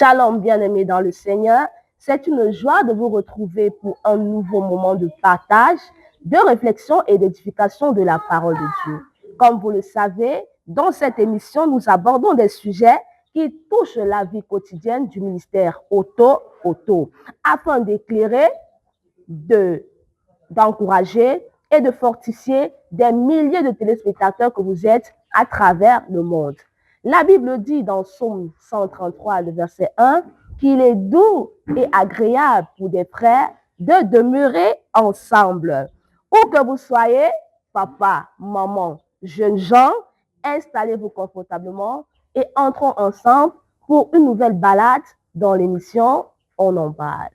Shalom, bien-aimés dans le Seigneur. C'est une joie de vous retrouver pour un nouveau moment de partage, de réflexion et d'édification de la parole de Dieu. Comme vous le savez, dans cette émission, nous abordons des sujets qui touchent la vie quotidienne du ministère Auto, afin d'éclairer, d'encourager et de fortifier des milliers de téléspectateurs que vous êtes à travers le monde. La Bible dit dans Psaume 133, le verset 1, qu'il est doux et agréable pour des frères de demeurer ensemble. Où que vous soyez, papa, maman, jeunes gens, installez-vous confortablement et entrons ensemble pour une nouvelle balade dans l'émission On en parle.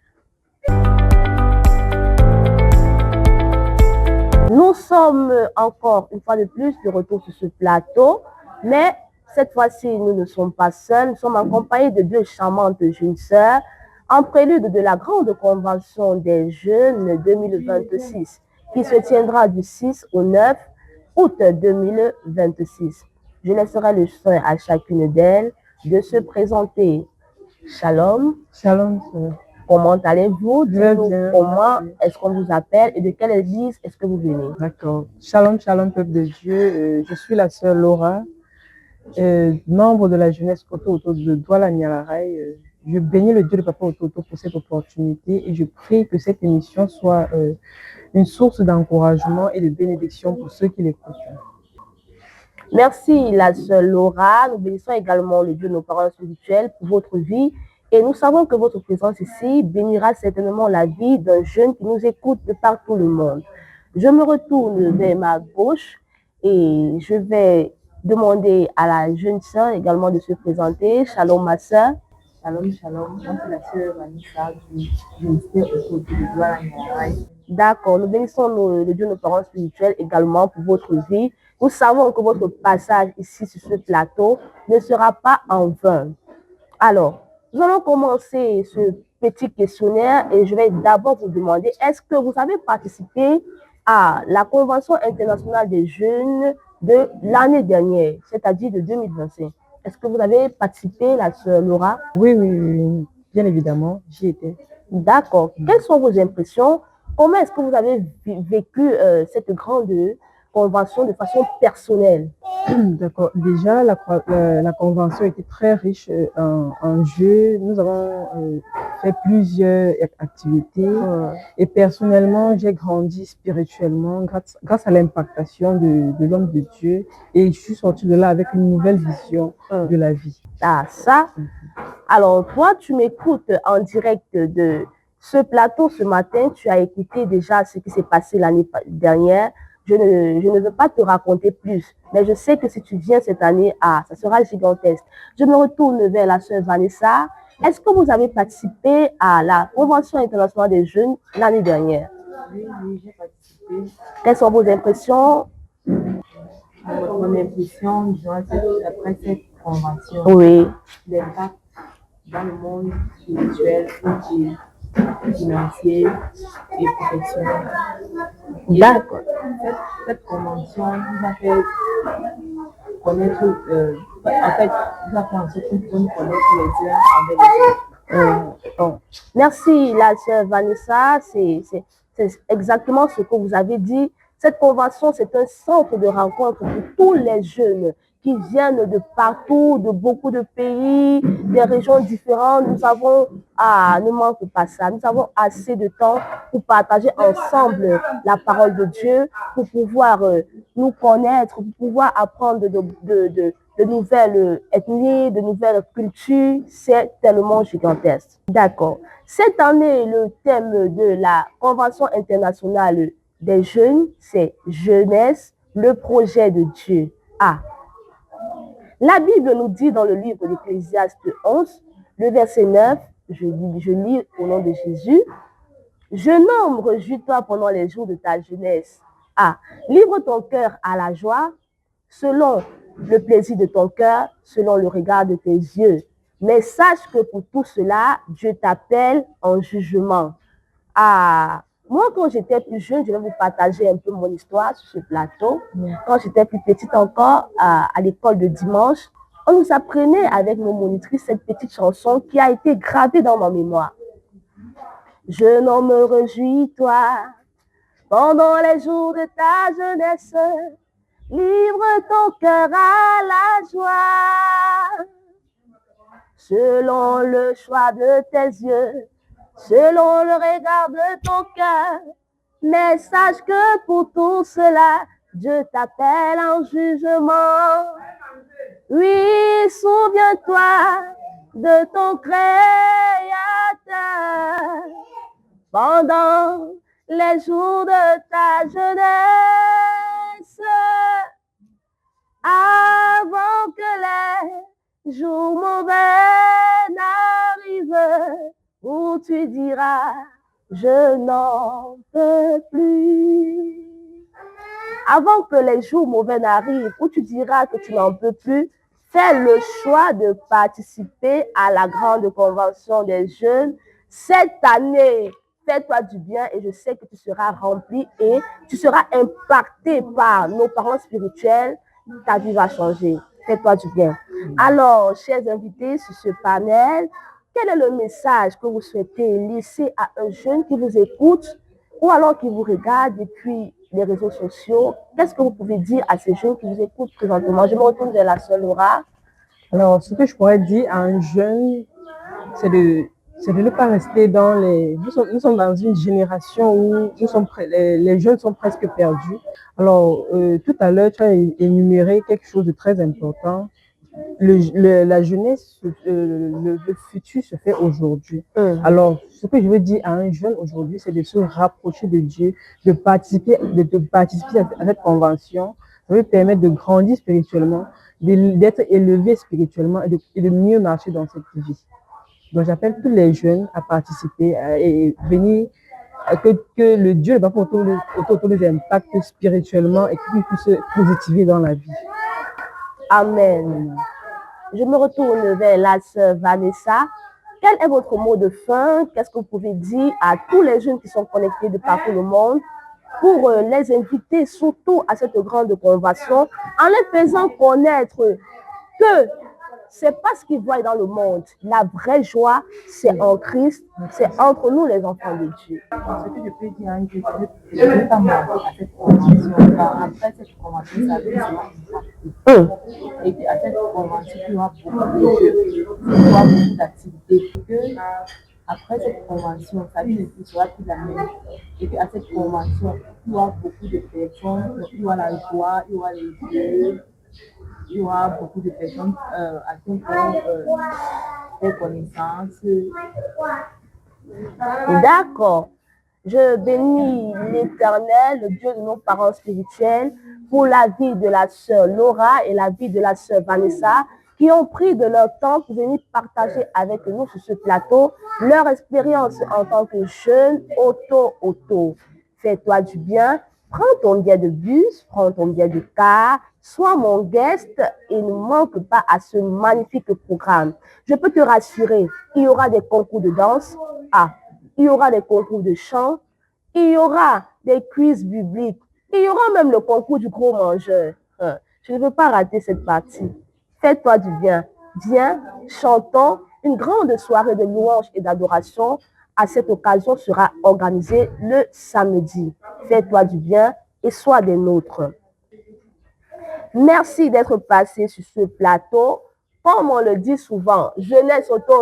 Nous sommes encore une fois de plus de retour sur ce plateau, mais cette fois-ci, nous ne sommes pas seuls. Nous sommes accompagnés de deux charmantes jeunes sœurs en prélude de la grande convention des jeunes 2026 qui se tiendra du 6 au 9 août 2026. Je laisserai le soin à chacune d'elles de se présenter. Shalom. Shalom. Comment allez-vous? Dites-nous comment est-ce qu'on vous appelle et de quelle église est-ce que vous venez? D'accord. Shalom, shalom, peuple de Dieu. Je suis la sœur Laura, membre de la jeunesse autour de Douala Nialaray. Je bénis le Dieu de Papa Auto pour cette opportunité et je prie que cette émission soit une source d'encouragement et de bénédiction pour ceux qui l'écoutent. Merci, la sœur Laura. Nous bénissons également le Dieu de nos parents spirituels pour votre vie. Et nous savons que votre présence ici bénira certainement la vie d'un jeune qui nous écoute de partout le monde. Je me retourne vers ma gauche et je vais demander à la jeune sœur également de se présenter. Shalom, ma sœur. Shalom, shalom. Moi, c'est la sœur Vanessa du ministère autour de Douala Nialaray. D'accord. Nous bénissons le Dieu de nos parents spirituels également pour votre vie. Nous savons que votre passage ici sur ce plateau ne sera pas en vain. Alors, nous allons commencer ce petit questionnaire et je vais d'abord vous demander, est-ce que vous avez participé à la Convention internationale des jeunes de l'année dernière, c'est-à-dire de 2025? Est-ce que vous avez participé, la sœur Laura? Oui, bien évidemment, j'y étais. D'accord. Quelles sont vos impressions? Comment est-ce que vous avez vécu cette grande convention de façon personnelle? D'accord. Déjà, la convention était très riche en jeux. Nous avons fait plusieurs activités. Et personnellement, j'ai grandi spirituellement grâce à l'impactation de l'homme de Dieu. Et je suis sortie de là avec une nouvelle vision de la vie. Ah, ça. Alors, toi, tu m'écoutes en direct de ce plateau ce matin. Tu as écouté déjà ce qui s'est passé l'année dernière. Je ne veux pas te raconter plus, mais je sais que si tu viens cette année, ça sera gigantesque. Je me retourne vers la sœur Vanessa. Est-ce que vous avez participé à la Convention internationale des jeunes l'année dernière? Oui, j'ai participé. Quelles sont vos impressions? Mon impression, disons, après cette convention, Oui. l'impact dans le monde spirituel, financier et professionnel. D'accord. Cette convention nous a fait connaître, en fait, nous a fait en sorte qu'on nous connaisse les uns avec les autres. Merci, la sœur Vanessa. C'est exactement ce que vous avez dit. Cette convention, c'est un centre de rencontre pour tous les jeunes qui viennent de partout, de beaucoup de pays, des régions différentes. Nous avons, ne manque pas ça, nous avons assez de temps pour partager ensemble la parole de Dieu, pour pouvoir nous connaître, pour pouvoir apprendre de nouvelles ethnies, de nouvelles cultures. C'est tellement gigantesque. D'accord. Cette année, le thème de la Convention internationale des jeunes, c'est jeunesse, le projet de Dieu. La Bible nous dit dans le livre d'Ecclésiaste 11, le verset 9, je lis au nom de Jésus, « Jeune homme, réjouis-toi pendant les jours de ta jeunesse. Livre ton cœur à la joie, selon le plaisir de ton cœur, selon le regard de tes yeux. Mais sache que pour tout cela, Dieu t'appelle en jugement. » Moi, quand j'étais plus jeune, je vais vous partager un peu mon histoire sur ce plateau. Quand j'étais plus petite encore, à l'école de dimanche, on nous apprenait avec nos monitrices cette petite chanson qui a été gravée dans ma mémoire. Jeune homme, réjouis-toi pendant les jours de ta jeunesse, livre ton cœur à la joie. Selon le choix de tes yeux, selon le regard de ton cœur, mais sache que pour tout cela, Dieu t'appelle en jugement. Oui, souviens-toi de ton Créateur pendant les jours de ta jeunesse, avant que les jours mauvais n'arrivent, où tu diras, je n'en peux plus. Avant que les jours mauvais n'arrivent, où tu diras que tu n'en peux plus, fais le choix de participer à la grande convention des jeunes. Cette année, fais-toi du bien et je sais que tu seras rempli et tu seras impacté par nos parents spirituels. Ta vie va changer. Fais-toi du bien. Alors, chers invités sur ce panel, quel est le message que vous souhaitez laisser à un jeune qui vous écoute ou alors qui vous regarde depuis les réseaux sociaux? Qu'est-ce que vous pouvez dire à ces jeunes qui vous écoutent présentement? Je me retourne vers la sœur Laura. Alors, ce que je pourrais dire à un jeune, c'est de ne pas rester dans les... Nous sommes dans une génération où les jeunes sont presque perdus. Alors, tout à l'heure, tu as énuméré quelque chose de très important. La jeunesse, le futur se fait aujourd'hui. Alors, ce que je veux dire à un jeune aujourd'hui, c'est de se rapprocher de Dieu, de participer à cette convention. Ça veut permettre de grandir spirituellement, d'être élevé spirituellement et de mieux marcher dans cette vie. Donc, j'appelle tous les jeunes à participer et venir, que le Dieu va autour les impacte spirituellement et qu'ils puissent se positiver dans la vie. Amen. Je me retourne vers la sœur Vanessa. Quel est votre mot de fin? Qu'est-ce que vous pouvez dire à tous les jeunes qui sont connectés de partout le monde pour les inviter surtout à cette grande convention en les faisant connaître que c'est pas ce qu'ils voient dans le monde. La vraie joie, c'est en Christ, c'est entre nous les enfants de Dieu. Ce que je peux dire, hein, je ne vais pas manquer à cette convention. Après cette convention, ça va être et puis à cette convention, il y aura beaucoup de jeux, il y aura beaucoup d'activités. Après cette convention, sa vie ne sera plus la même. Et puis à cette convention, il y aura beaucoup de personnes, il y aura la joie, il y aura les jeux. Il y aura beaucoup de personnes à qui on peut faire connaissance. D'accord. Je bénis l'Éternel, le Dieu de nos parents spirituels, pour la vie de la sœur Laura et la vie de la sœur Vanessa, qui ont pris de leur temps pour venir partager avec nous sur ce plateau leur expérience en tant que jeunes auto. Fais-toi du bien, prends ton billet de bus, prends ton billet de car, sois mon guest et ne manque pas à ce magnifique programme. Je peux te rassurer, il y aura des concours de danse, il y aura des concours de chant, il y aura des quiz bibliques, il y aura même le concours du gros mangeur. Je ne veux pas rater cette partie. Fais-toi du bien. Viens, chantons. Une grande soirée de louange et d'adoration à cette occasion sera organisée le samedi. Fais-toi du bien et sois des nôtres. Merci d'être passé sur ce plateau. Comme on le dit souvent, jeunesse auto,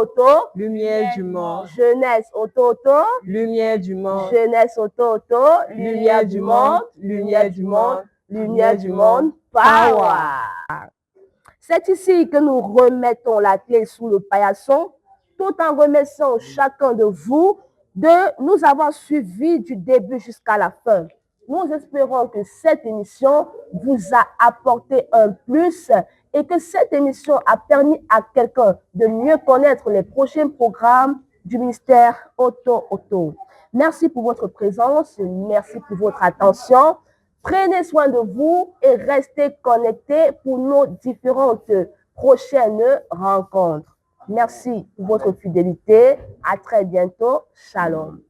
lumière du monde. Jeunesse auto, lumière du monde. Jeunesse auto, lumière du monde. Lumière du monde. Lumière du monde. Power. C'est ici que nous remettons la clé sous le paillasson, tout en remerciant chacun de vous de nous avoir suivis du début jusqu'à la fin. Nous espérons que cette émission vous a apporté un plus et que cette émission a permis à quelqu'un de mieux connaître les prochains programmes du ministère Auto. Merci pour votre présence, merci pour votre attention. Prenez soin de vous et restez connectés pour nos différentes prochaines rencontres. Merci pour votre fidélité. À très bientôt. Shalom.